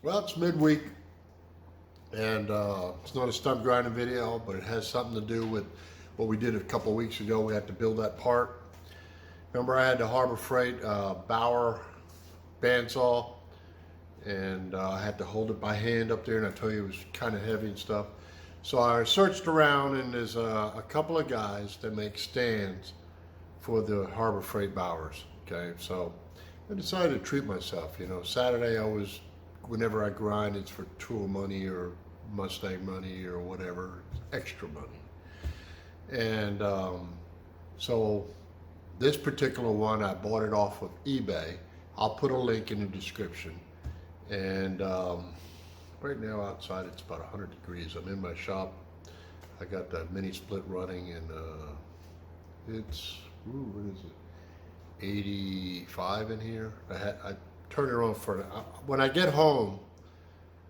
Well, it's midweek, and it's not a stump grinding video, but it has something to do with what we did a couple of weeks ago. We had to build that part. Remember, I had the Harbor Freight Bauer bandsaw, and I had to hold it by hand up there, and I told you it was kind of heavy and stuff. So I searched around, and there's a couple of guys that make stands for the Harbor Freight Bauers. Okay, so I decided to treat myself. You know, Saturday I was, whenever I grind, it's for tool money or Mustang money or whatever, extra money. And so this particular one, I bought it off of eBay. I'll put a link in the description. And right now outside it's about 100 degrees. I'm in my shop. I got the mini split running, and it's, what is it? 85 in here. I turn it on for, when I get home,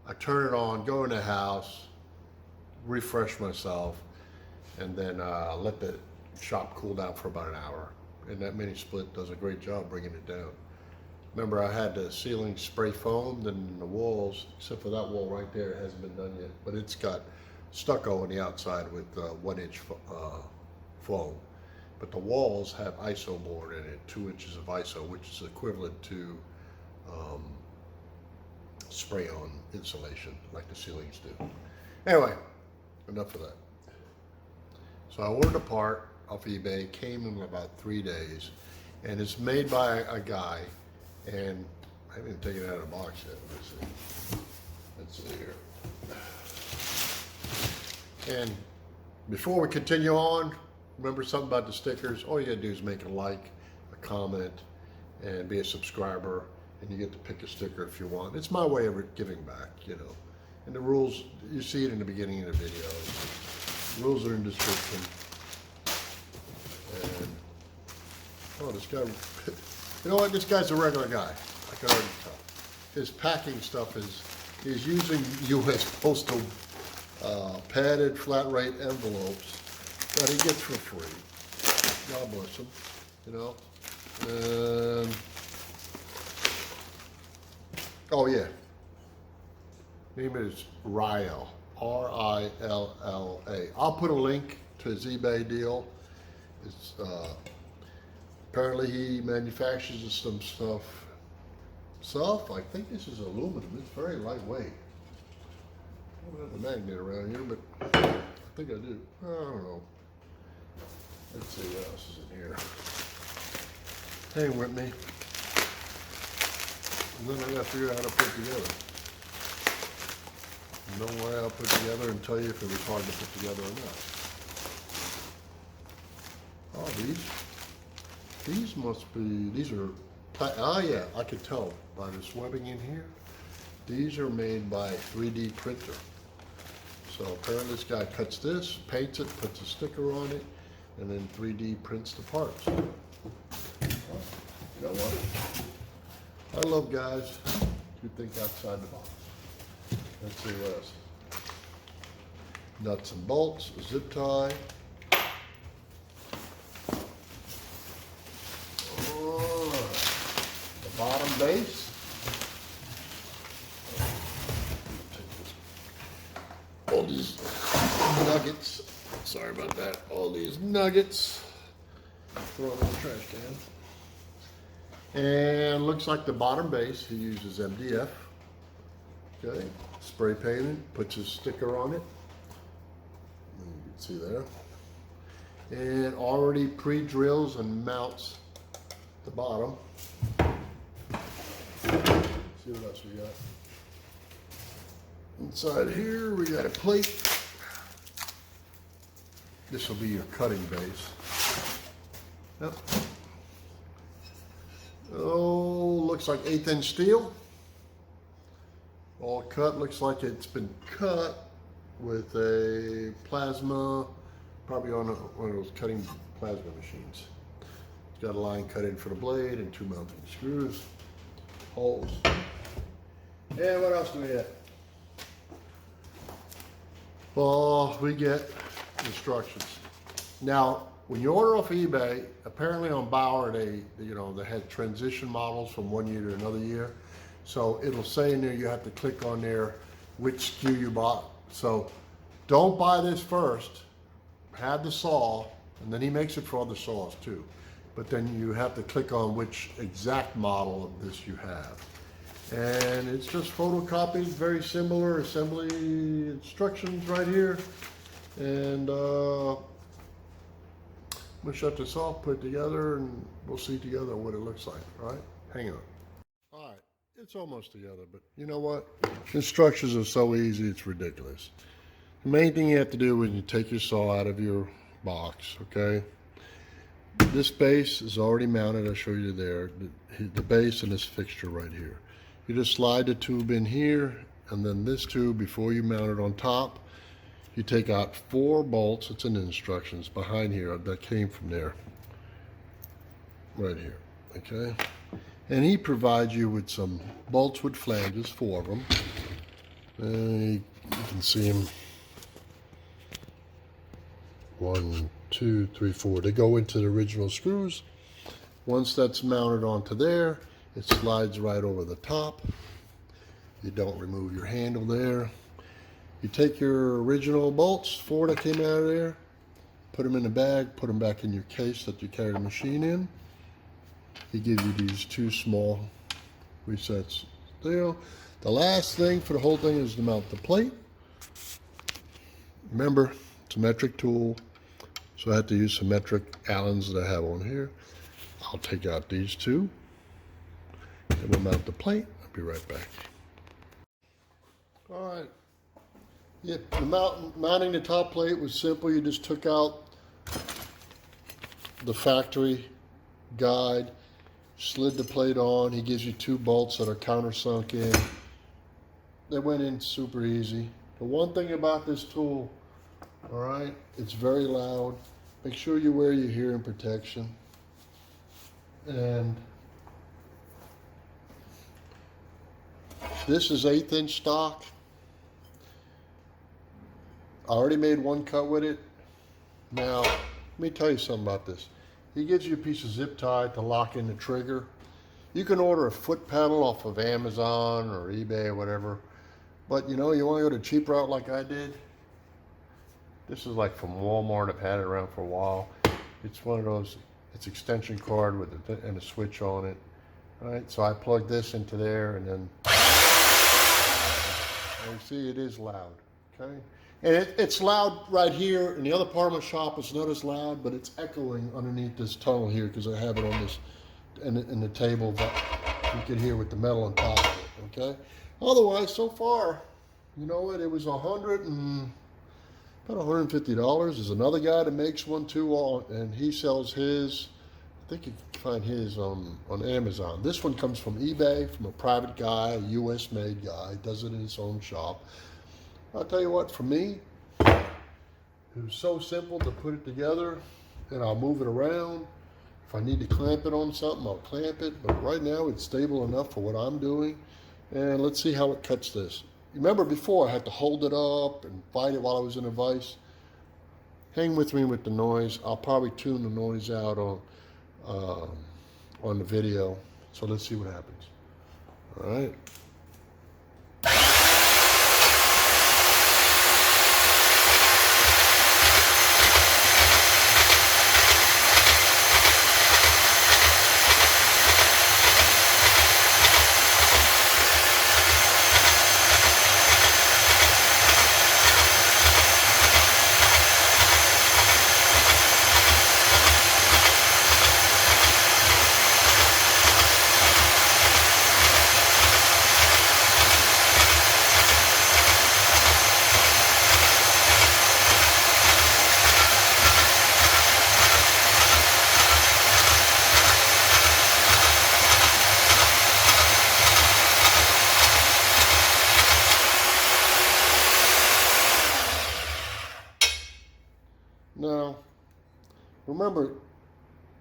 I turn it on, go in the house, refresh myself, and then let the shop cool down for about an hour. And that mini split does a great job bringing it down. Remember, I had the ceiling spray foamed, and the walls, except for that wall right there, it hasn't been done yet, but it's got stucco on the outside with 1-inch foam. But the walls have ISO board in it, 2 inches of ISO, which is equivalent to spray-on insulation, like the ceilings do. Anyway, enough of that. So I ordered a part off eBay, came in about 3 days, and it's made by a guy, and I haven't even taken it out of the box yet. Let's see here. And before we continue on, remember something about the stickers. All you gotta do is make a like, a comment, and be a subscriber, and you get to pick a sticker if you want. It's my way of giving back, you know. And the rules, you see it in the beginning of the video. The rules are in the description. And, oh, this guy, you know what, this guy's a regular guy. I can already tell. His packing stuff is, he's using U.S. Postal padded flat rate envelopes that he gets for free. God bless him, you know. And, oh yeah, name is Rilla, R-I-L-L-A. I'll put a link to his eBay deal. It's apparently he manufactures some stuff. I think this is aluminum. It's very lightweight. I don't have a magnet around here, but I think I do. I don't know. Let's see what else is in here. Hang with me. And then I got to figure out how to put it together. No way I'll put it together and tell you if it was hard to put together or not. Oh, these must be, these are, oh yeah, I could tell by this webbing in here. These are made by 3D printer. So apparently this guy cuts this, paints it, puts a sticker on it, and then 3D prints the parts. You know what? I love guys who think outside the box. Let's see what else. Nuts and bolts, a zip tie. Oh, the bottom base. All these nuggets. Sorry about that. All these nuggets. Throw them in the trash can. And looks like the bottom base, he uses MDF. Okay, spray painted, puts his sticker on it. You can see there. And already pre-drills and mounts the bottom. See what else we got. Inside here, we got a plate. This will be your cutting base. Yep. Oh, looks like 1/8" steel. All cut, looks like it's been cut with a plasma, probably on one of those cutting plasma machines. It's got a line cut in for the blade and 2 mounting screws, holes. And what else do we have? Well, we get instructions. Now, when you order off eBay, apparently on Bauer, they had transition models from one year to another year. So it'll say in there you have to click on there which SKU you bought. So don't buy this first. Have the saw, and then he makes it for other saws too. But then you have to click on which exact model of this you have. And it's just photocopied, very similar assembly instructions right here. And I'm gonna shut this off, put it together, and we'll see together what it looks like, all right? Hang on. All right, it's almost together, but you know what? Instructions are so easy, it's ridiculous. The main thing you have to do is you take your saw out of your box, okay? This base is already mounted, I'll show you there. The base and this fixture right here. You just slide the tube in here, and then this tube, before you mount it on top, you take out 4 bolts, it's in the instructions, behind here, that came from there. Right here, okay? And he provides you with some bolts with flanges, 4 of them. And you can see them. 1, 2, 3, 4. They go into the original screws. Once that's mounted onto there, it slides right over the top. You don't remove your handle there. You take your original bolts, 4 that came out of there, put them in the bag, put them back in your case that you carry the machine in. He gives you these 2 small resets there. The last thing for the whole thing is to mount the plate. Remember, it's a metric tool, so I have to use some metric Allens that I have on here. I'll take out these 2, and we'll mount the plate. I'll be right back. All right. Yeah, mounting the top plate was simple. You just took out the factory guide, slid the plate on. He gives you 2 bolts that are countersunk in. They went in super easy. The one thing about this tool, all right, it's very loud. Make sure you wear your hearing protection. And this is 1/8 inch stock. I already made 1 cut with it. Now, let me tell you something about this. He gives you a piece of zip tie to lock in the trigger. You can order a foot pedal off of Amazon or eBay or whatever. But you know, you want to go the cheap route like I did. This is like from Walmart. I've had it around for a while. It's one of those, it's extension cord with and a switch on it. All right, so I plug this into there, and then you see it is loud, okay? And it's loud right here. In the other part of my shop, it's not as loud, but it's echoing underneath this tunnel here because I have it on this, in the table that you can hear with the metal on top of it, okay? Otherwise, so far, you know what, it was about $150. There's another guy that makes one too, and he sells his, I think you can find his on Amazon. This one comes from eBay, from a private guy, a US made guy, does it in his own shop. I'll tell you what, for me, it was so simple to put it together, and I'll move it around. If I need to clamp it on something, I'll clamp it, but right now it's stable enough for what I'm doing. And let's see how it cuts this. Remember before I had to hold it up and fight it while I was in a vise? Hang with me with the noise. I'll probably tune the noise out on the video. So let's see what happens. All right. Now, remember,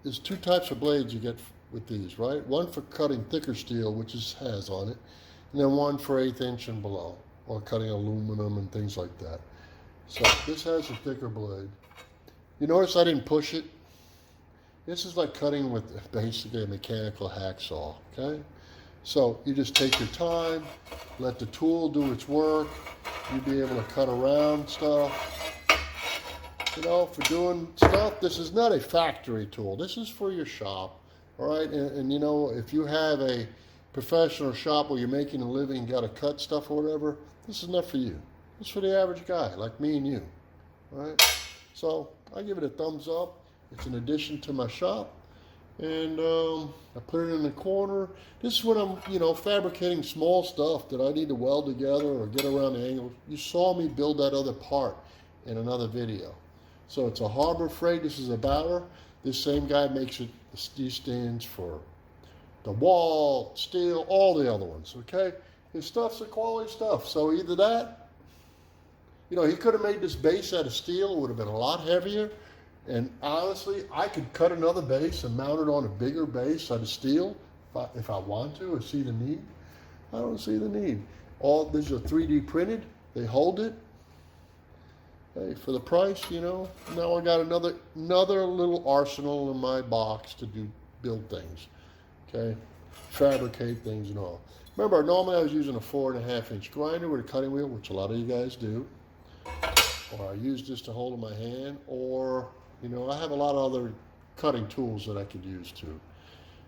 there's 2 types of blades you get with these, right? One for cutting thicker steel, which has on it, and then one for 1/8 inch and below, or cutting aluminum and things like that. So this has a thicker blade. You notice I didn't push it? This is like cutting with basically a mechanical hacksaw, okay? So you just take your time, let the tool do its work. You'll be able to cut around stuff. You know, for doing stuff, this is not a factory tool. This is for your shop, all right? And you know, if you have a professional shop where you're making a living, got to cut stuff or whatever, this is not for you. This is for the average guy like me and you, all right? So I give it a thumbs up. It's an addition to my shop, and I put it in the corner. This is when I'm, you know, fabricating small stuff that I need to weld together or get around the angle. You saw me build that other part in another video. So it's a Harbor Freight. This is a Bauer. This same guy makes it. These stands for the wall, steel, all the other ones. Okay, his stuff's a quality stuff. So either that, you know, he could have made this base out of steel. It would have been a lot heavier. And honestly, I could cut another base and mount it on a bigger base out of steel if I want to or see the need. I don't see the need. All these are 3D printed. They hold it. Hey, for the price, you know, now I got another little arsenal in my box to build things, okay, fabricate things and all. Remember, normally I was using a 4.5-inch grinder with a cutting wheel, which a lot of you guys do, or I use this to hold in my hand, or, you know, I have a lot of other cutting tools that I could use too.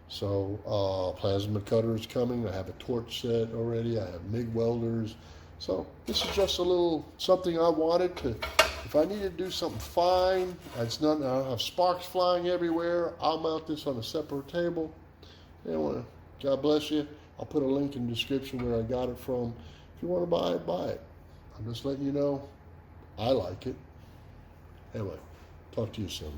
So plasma cutter is coming. I have a torch set already. I have MIG welders. So this is just a little something I wanted to, if I need to do something fine, it's not, I don't have sparks flying everywhere, I'll mount this on a separate table. Anyway, God bless you. I'll put a link in the description where I got it from. If you want to buy it, buy it. I'm just letting you know I like it. Anyway, talk to you soon.